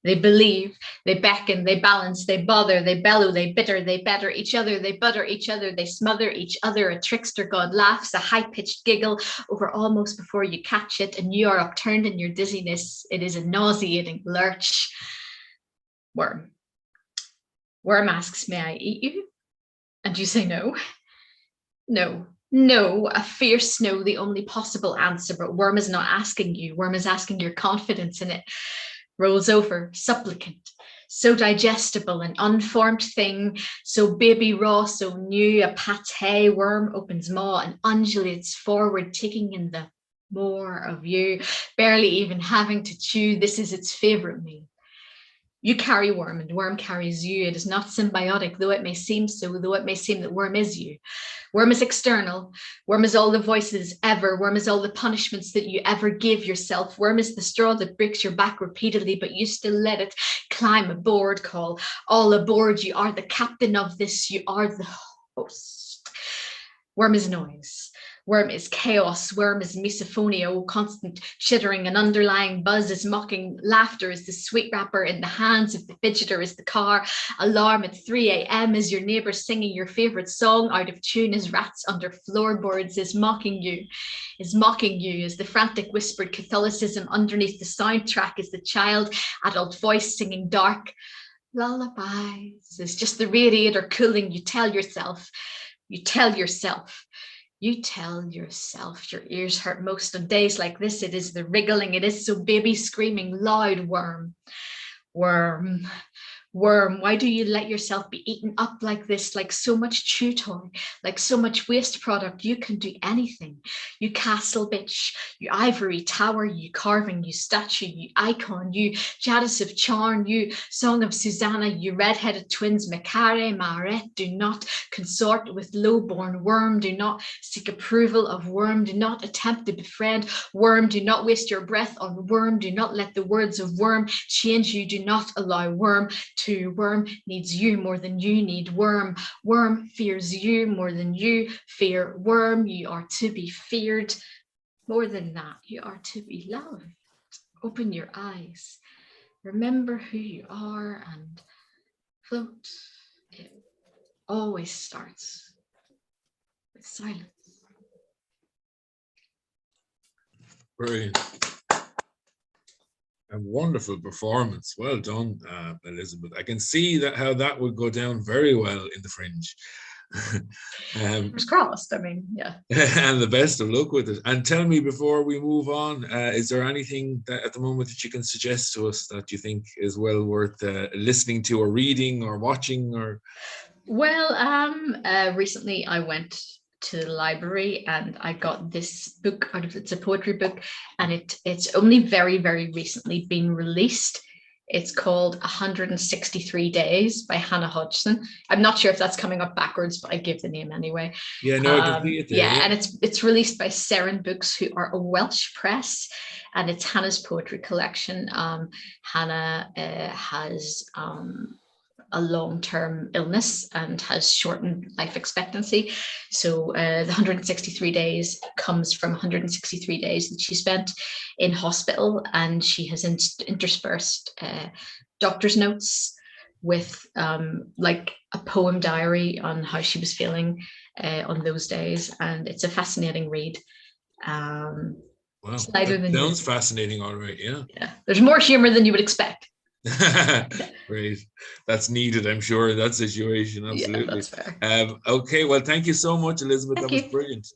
They believe, they beckon, they balance, they bother, they bellow, they bitter, they better each other, they butter each other, they smother each other. A trickster god laughs, a high-pitched giggle over almost before you catch it, and you are upturned in your dizziness. It is a nauseating lurch. Worm. Worm asks, may I eat you? And you say no. No, no, a fierce no, the only possible answer, but Worm is not asking you. Worm is asking your confidence in it. Rolls over, supplicant, so digestible, an unformed thing, so baby raw, so new, a pate. Worm opens maw and undulates forward, taking in the more of you, barely even having to chew. This is its favorite meal. You carry Worm and Worm carries you. It is not symbiotic, though it may seem so, though it may seem that Worm is you. Worm is external. Worm is all the voices ever. Worm is all the punishments that you ever gave yourself. Worm is the straw that breaks your back repeatedly, but you still let it climb aboard. Call all aboard. You are the captain of this. You are the host. Worm is noise. Worm is chaos. Worm is misophonia, constant chittering. An underlying buzz is mocking laughter, is the sweet wrapper in the hands of the fidgeter, is the car alarm at 3 a.m. is your neighbor singing your favorite song out of tune, as rats under floorboards, is mocking you, is the frantic whispered Catholicism underneath the soundtrack, is the child adult voice singing dark lullabies, is just the radiator cooling. You tell yourself, your ears hurt most on days like this. It is the wriggling, it is so baby screaming loud. Worm, worm, Worm, why do you let yourself be eaten up like this, like so much chew toy, like so much waste product? You can do anything. You castle bitch, you ivory tower, you carving, you statue, you icon, you Jadis of Charn, you Song of Susanna, you red-headed twins, Macare, Maret, do not consort with low-born worm, do not seek approval of worm, do not attempt to befriend worm, do not waste your breath on worm, do not let the words of worm change you, do not allow worm to. Worm needs you more than you need worm. Worm fears you more than you fear worm. You are to be feared. More than that, you are to be loved. Open your eyes. Remember who you are and float. It always starts with silence. Brilliant. A wonderful performance. Well done, Elizabeth. I can see that how that would go down very well in the Fringe. Fingers crossed. I mean, yeah. And the best of luck with it. And tell me before we move on, is there anything that at the moment that you can suggest to us that you think is well worth listening to or reading or watching? Or well, recently I went to the library and I got this book out of it's a poetry book, and it's only very, very recently been released. It's called 163 Days by Hannah Hodgson. I'm not sure if that's coming up backwards, but I give the name anyway. Yeah, no, I can see it there. Yeah, and it's released by Seren Books, who are a Welsh press, and it's Hannah's poetry collection. Hannah has a long-term illness and has shortened life expectancy. So the 163 days comes from 163 days that she spent in hospital, and she has interspersed doctor's notes with like a poem diary on how she was feeling on those days. And it's a fascinating read. Wow, that sounds fascinating, all right, yeah. Yeah, there's more humor than you would expect. Great, that's needed, I'm sure, in that situation. Absolutely. Yeah, that's fair. Okay, well, thank you so much, Elizabeth. Thank that you. was brilliant.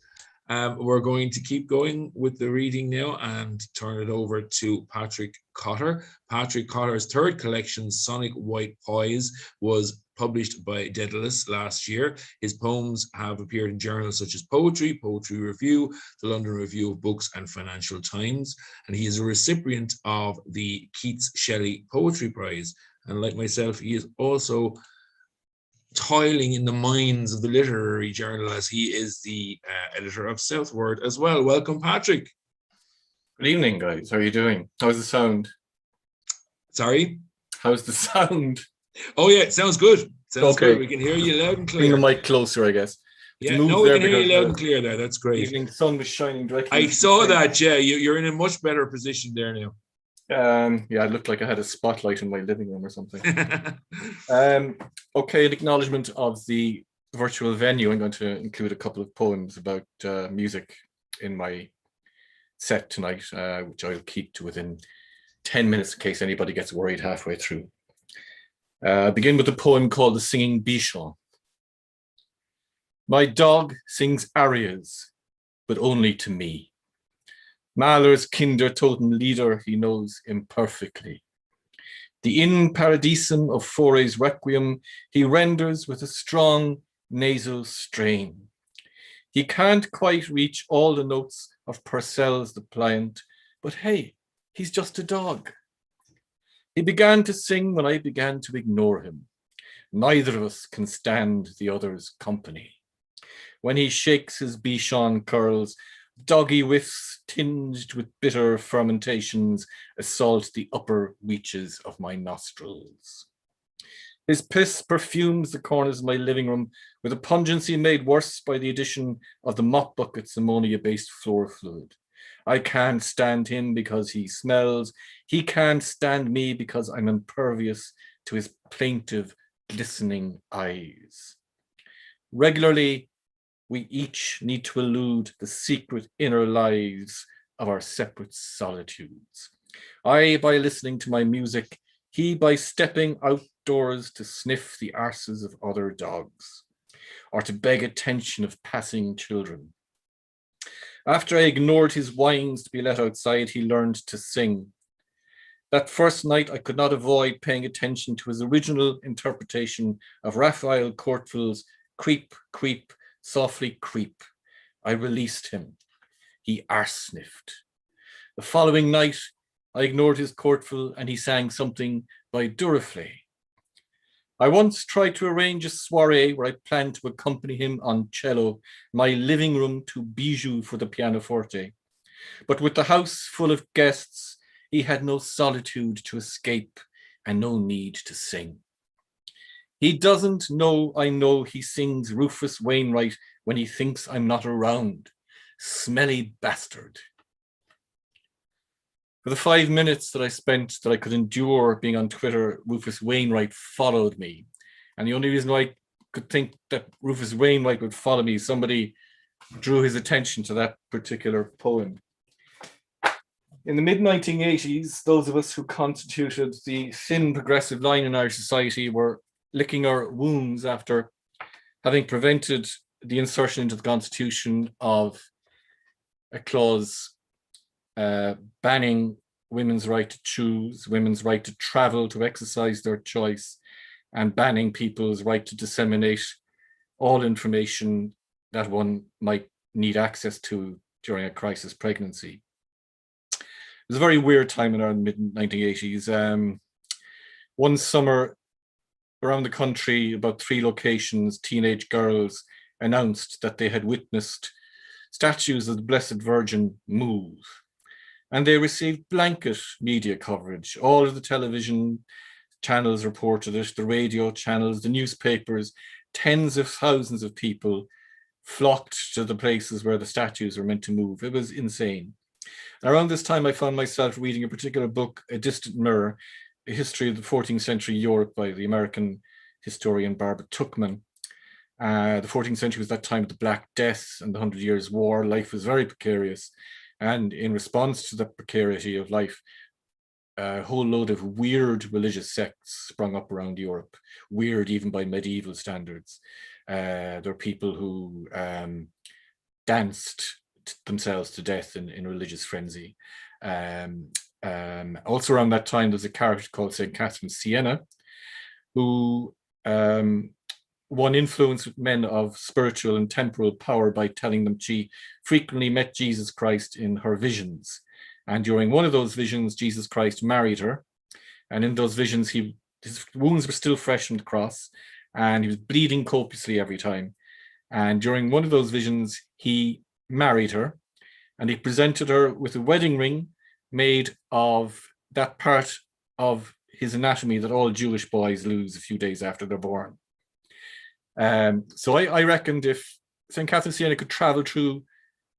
We're going to keep going with the reading now and turn it over to Patrick Cotter. Patrick Cotter's third collection, Sonic White Poise, was published by Daedalus last year. His poems have appeared in journals such as Poetry, Poetry Review, the London Review of Books, and Financial Times. And he is a recipient of the Keats Shelley Poetry Prize. And like myself, he is also toiling in the mines of the literary journal, as he is the editor of Southword as well. Welcome, Patrick. Good evening, guys. How are you doing? How's the sound? Sorry? How's the sound? Oh, yeah, it sounds good. Sounds okay. Good. We can hear you loud and clear. Bring the mic closer, I guess. Yeah, no, we can hear you loud and clear there. That's great. The evening sun was shining directly. I saw that, yeah. You're in a much better position there now. Yeah, it looked like I had a spotlight in my living room or something. Okay, in acknowledgement of the virtual venue, I'm going to include a couple of poems about music in my set tonight, which I'll keep to within 10 minutes in case anybody gets worried halfway through. Begin with a poem called The Singing Bichon. My dog sings arias, but only to me. Mahler's Kinder Toten Lieder he knows imperfectly. The In Paradisum of Fauré's Requiem he renders with a strong nasal strain. He can't quite reach all the notes of Purcell's The Pliant, but hey, he's just a dog. He began to sing when I began to ignore him. Neither of us can stand the other's company. When he shakes his Bichon curls, doggy whiffs tinged with bitter fermentations assault the upper reaches of my nostrils. His piss perfumes the corners of my living room with a pungency made worse by the addition of the mop bucket's ammonia-based floor fluid. I can't stand him because he smells. He can't stand me because I'm impervious to his plaintive, glistening eyes. Regularly, we each need to elude the secret inner lives of our separate solitudes. I by listening to my music, he by stepping outdoors to sniff the arses of other dogs, or to beg attention of passing children. After I ignored his whines to be let outside, he learned to sing. That first night, I could not avoid paying attention to his original interpretation of Raphael Corteville's Creep, Creep, Softly Creep. I released him. He arse-sniffed. The following night, I ignored his Corteville and he sang something by Duraflay. I once tried to arrange a soiree where I planned to accompany him on cello, my living room to Bijou for the pianoforte. But with the house full of guests, he had no solitude to escape and no need to sing. He doesn't know I know he sings Rufus Wainwright when he thinks I'm not around. Smelly bastard. For the 5 minutes that I spent that I could endure being on Twitter, Rufus Wainwright followed me. And the only reason why I could think that Rufus Wainwright would follow me, somebody drew his attention to that particular poem. In the mid-1980s, those of us who constituted the thin progressive line in Irish society were licking our wounds after having prevented the insertion into the Constitution of a clause banning women's right to choose, women's right to travel, to exercise their choice, and banning people's right to disseminate all information that one might need access to during a crisis pregnancy. It was a very weird time in our mid-1980s. One summer around the country, about 3 locations, teenage girls announced that they had witnessed statues of the Blessed Virgin move. And they received blanket media coverage. All of the television channels reported it, the radio channels, the newspapers. Tens of thousands of people flocked to the places where the statues were meant to move. It was insane. Around this time, I found myself reading a particular book, A Distant Mirror, A History of the 14th Century Europe by the American historian Barbara Tuchman. The 14th century was that time of the Black Death and the 100 Years' War. Life was very precarious. And in response to the precarity of life, a whole load of weird religious sects sprung up around Europe, weird even by medieval standards. There were people who danced themselves to death in religious frenzy. Also around that time, there's a character called St. Catherine Siena, who won influence with men of spiritual and temporal power by telling them she frequently met Jesus Christ in her visions. And during one of those visions, Jesus Christ married her. And in those visions, his wounds were still fresh from the cross, and he was bleeding copiously every time. And during one of those visions, he married her, and he presented her with a wedding ring made of that part of his anatomy that all Jewish boys lose a few days after they're born. So I reckoned if St. Catherine Siena could travel through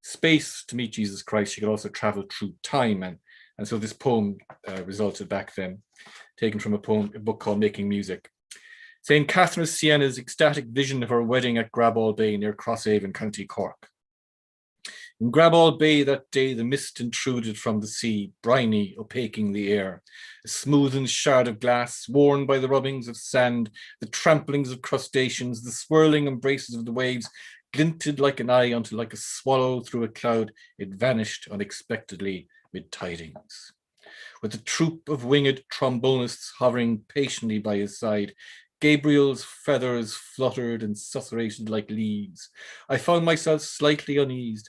space to meet Jesus Christ, she could also travel through time. And so this poem resulted back then, taken from a book called Making Music. St. Catherine of Siena's ecstatic vision of her wedding at Graball Bay near Crosshaven, County Cork. In Graball Bay that day, the mist intruded from the sea, briny, opaquing the air. A smoothened shard of glass, worn by the rubbings of sand, the tramplings of crustaceans, the swirling embraces of the waves, glinted like an eye until, like a swallow through a cloud, it vanished unexpectedly mid tidings. With a troop of winged trombonists hovering patiently by his side, Gabriel's feathers fluttered and susurrated like leaves. I found myself slightly uneased.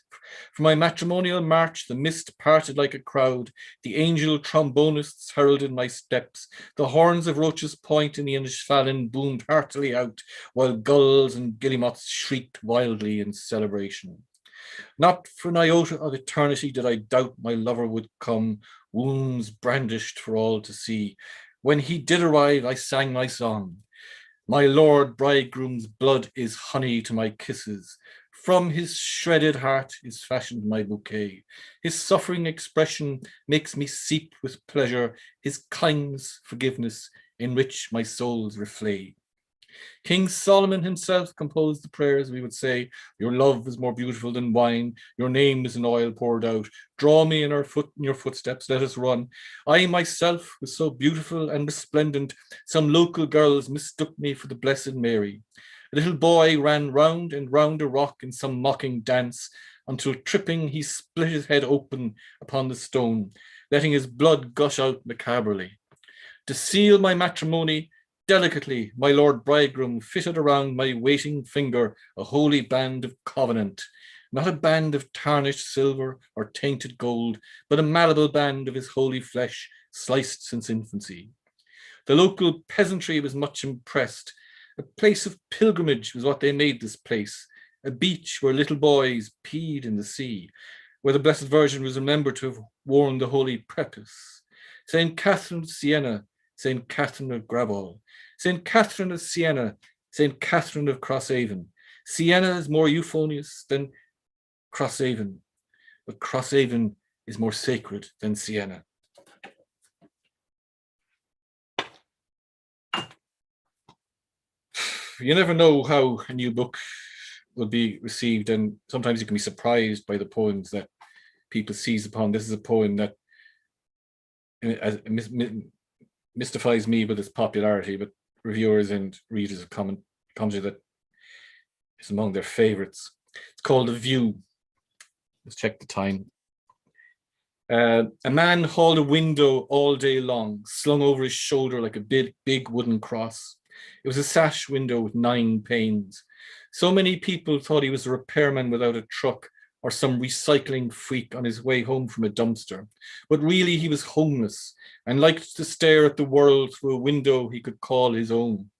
For my matrimonial march, the mist parted like a crowd. The angel trombonists heralded my steps. The horns of Roach's Point in the Innisfallen boomed heartily out, while gulls and guillemots shrieked wildly in celebration. Not for an iota of eternity did I doubt my lover would come, wounds brandished for all to see. When he did arrive, I sang my song. My Lord Bridegroom's blood is honey to my kisses. From his shredded heart is fashioned my bouquet. His suffering expression makes me seep with pleasure. His kindness, forgiveness, enrich my soul's reflet. King Solomon himself composed the prayers, we would say. Your love is more beautiful than wine. Your name is an oil poured out. Draw me in your footsteps, let us run. I myself was so beautiful and resplendent, some local girls mistook me for the Blessed Mary. A little boy ran round and round a rock in some mocking dance, until tripping he split his head open upon the stone. letting his blood gush out macabrely. To seal my matrimony, delicately my lord bridegroom fitted around my waiting finger a holy band of covenant, not a band of tarnished silver or tainted gold, but a malleable band of his holy flesh, sliced since infancy. The local peasantry was much impressed. A place of pilgrimage was what they made this place, a beach where little boys peed in the sea, where the Blessed Virgin was remembered to have worn the holy prepuce. St. Catherine of Siena, St. Catherine of Graball, St. Catherine of Siena, St. Catherine of Crosshaven. Siena is more euphonious than Crosshaven, but Crosshaven is more sacred than Siena. You never know how a new book will be received, and sometimes you can be surprised by the poems that people seize upon. This is a poem that mystifies me with its popularity, but reviewers and readers have commented that it's among their favorites. It's called A View. Let's check the time. A man hauled a window all day long, slung over his shoulder like a big wooden cross. It was a sash window with 9 panes. So many people thought he was a repairman without a truck or some recycling freak on his way home from a dumpster. But really he was homeless and liked to stare at the world through a window he could call his own.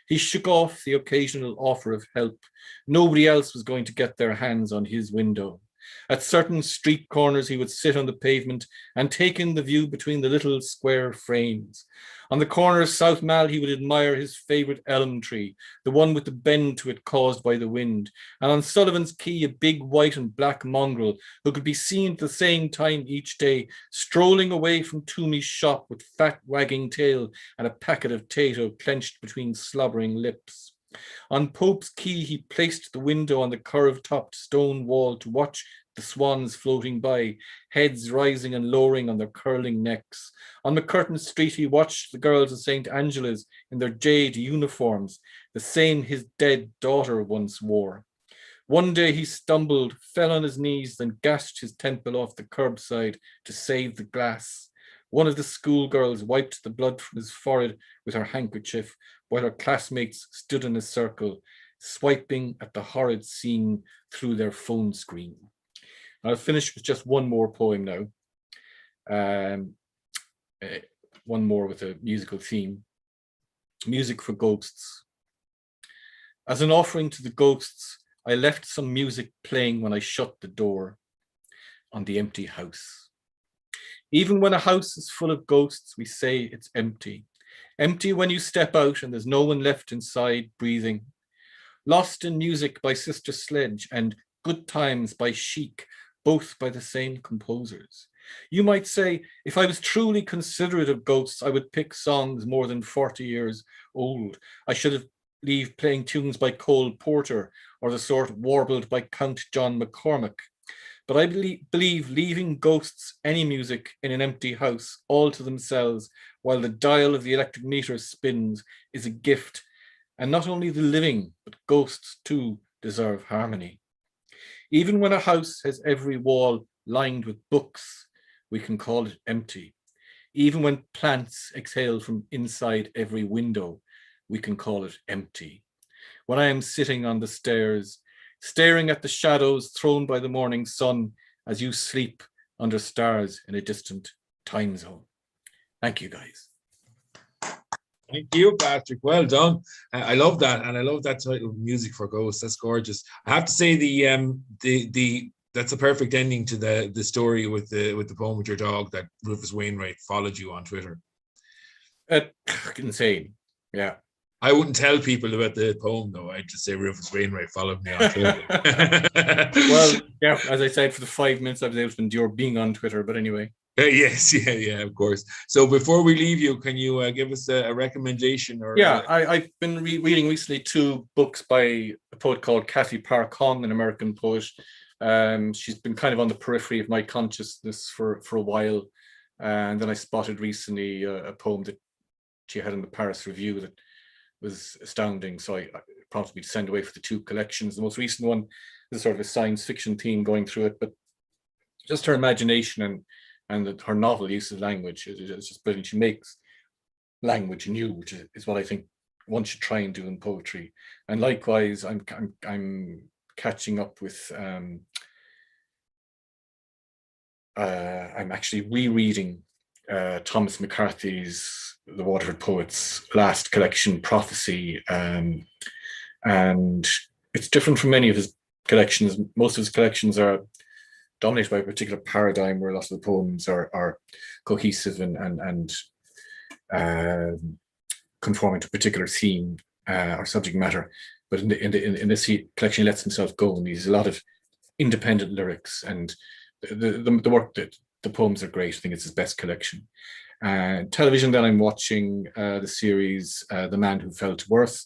He shook off the occasional offer of help. Nobody else was going to get their hands on his window. At certain street corners, he would sit on the pavement and take in the view between the little square frames. On the corner of South Mall, he would admire his favourite elm tree, the one with the bend to it caused by the wind. And on Sullivan's Quay, a big white and black mongrel who could be seen at the same time each day, strolling away from Toomey's shop with fat wagging tail and a packet of tato clenched between slobbering lips. On Pope's Quay, he placed the window on the curved-topped stone wall to watch the swans floating by, heads rising and lowering on their curling necks. On McCurtain Street, he watched the girls of St. Angela's in their jade uniforms, the same his dead daughter once wore. One day he stumbled, fell on his knees, then gashed his temple off the curbside to save the glass. One of the schoolgirls wiped the blood from his forehead with her handkerchief, while her classmates stood in a circle, swiping at the horrid scene through their phone screen. I'll finish with just one more poem now. One more with a musical theme. Music for Ghosts. As an offering to the ghosts, I left some music playing when I shut the door on the empty house. Even when a house is full of ghosts, we say it's empty. Empty when you step out and there's no one left inside breathing. Lost in Music by Sister Sledge and Good Times by Chic, both by the same composers. You might say, if I was truly considerate of ghosts, I would pick songs more than 40 years old. I should leave playing tunes by Cole Porter or the sort warbled by Count John McCormack. But I believe leaving ghosts any music in an empty house all to themselves while the dial of the electric meter spins is a gift. And not only the living, but ghosts too deserve harmony. Even when a house has every wall lined with books, we can call it empty. Even when plants exhale from inside every window, we can call it empty. When I am sitting on the stairs, staring at the shadows thrown by the morning sun as you sleep under stars in a distant time zone. Thank you, guys. Thank you, Patrick. Well done. I love that, and I love that title, "Music for Ghosts." That's gorgeous. I have to say the that's a perfect ending to the story with the poem with your dog that Rufus Wainwright followed you on Twitter. Insane. Yeah. I wouldn't tell people about the poem though. I'd just say Rufus Wainwright followed me on Twitter. Well, yeah, as I said, for the 5 minutes I was able to endure being on Twitter, but anyway. Yes, yeah, of course. So before we leave you, can you give us a recommendation? Or yeah, I've been reading recently 2 books by a poet called Cathy Park Hong, an American poet. She's been kind of on the periphery of my consciousness for a while, and then I spotted recently a poem that she had in the Paris Review that was astounding, so it prompted me to send away for the 2 collections. The most recent one is sort of a science fiction theme going through it, but just her imagination and and that her novel use of language is just brilliant. She makes language new, which is what I think one should try and do in poetry. And likewise, I'm catching up with I'm actually rereading Thomas McCarthy's The Waterford Poets last collection, Prophecy, and it's different from many of his collections. Most of his collections are dominated by a particular paradigm where lots of the poems are cohesive and conforming to a particular theme or subject matter. But in this collection, he lets himself go, and he's a lot of independent lyrics, and the work that the poems are great. I think it's his best collection. Television, then I'm watching the series The Man Who Fell to Earth,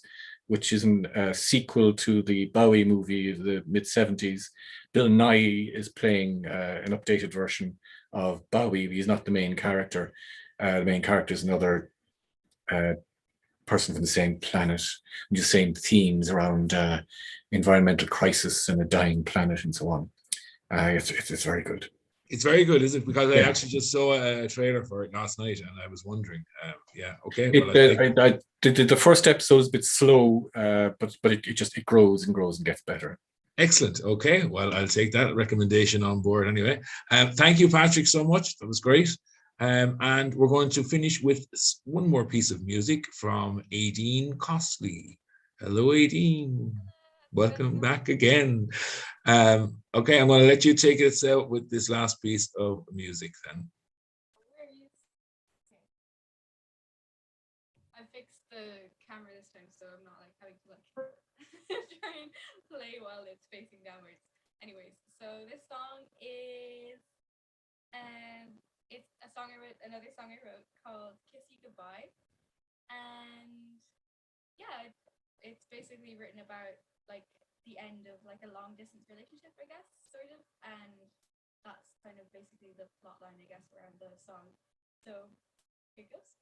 which is a sequel to the Bowie movie of the mid-70s. Bill Nye is playing an updated version of Bowie. He's not the main character. The main character is another person from the same planet, with the same themes around environmental crisis and a dying planet and so on. It's very good. It's very good, is it? Because I actually just saw a trailer for it last night, and I was wondering. Okay. The first episode is a bit slow, but it grows and grows and gets better. Excellent. Okay. Well, I'll take that recommendation on board anyway. Thank you, Patrick, so much. That was great. And we're going to finish with one more piece of music from Aideen Costley. Hello, Aideen. Welcome back again. Okay, I'm going to let you take us out with this last piece of music then. I fixed the camera this time, so I'm not like having to try and play while it's facing downwards. Anyways, so this song is it's a song I wrote, another song I wrote called Kiss You Goodbye. And yeah, it's basically written about like the end of like a long distance relationship, I guess, sort of. And that's kind of basically the plot line, I guess, around the song. So here it goes.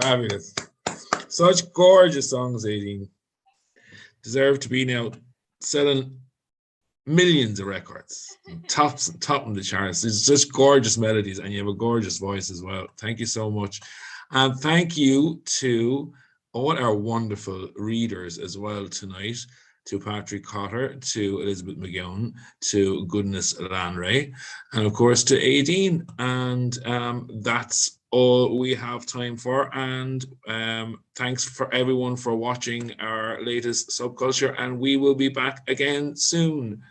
Fabulous. Such gorgeous songs, 18. Deserve to be now selling millions of records, topping the charts. It's just gorgeous melodies, and you have a gorgeous voice as well. Thank you so much. And thank you to all our wonderful readers as well tonight, to Patrick Cotter, to Elizabeth McGowan, to Goodness Lanray, and of course to Aideen. And that's all we have time for. And thanks for everyone for watching our latest Subculture, and we will be back again soon.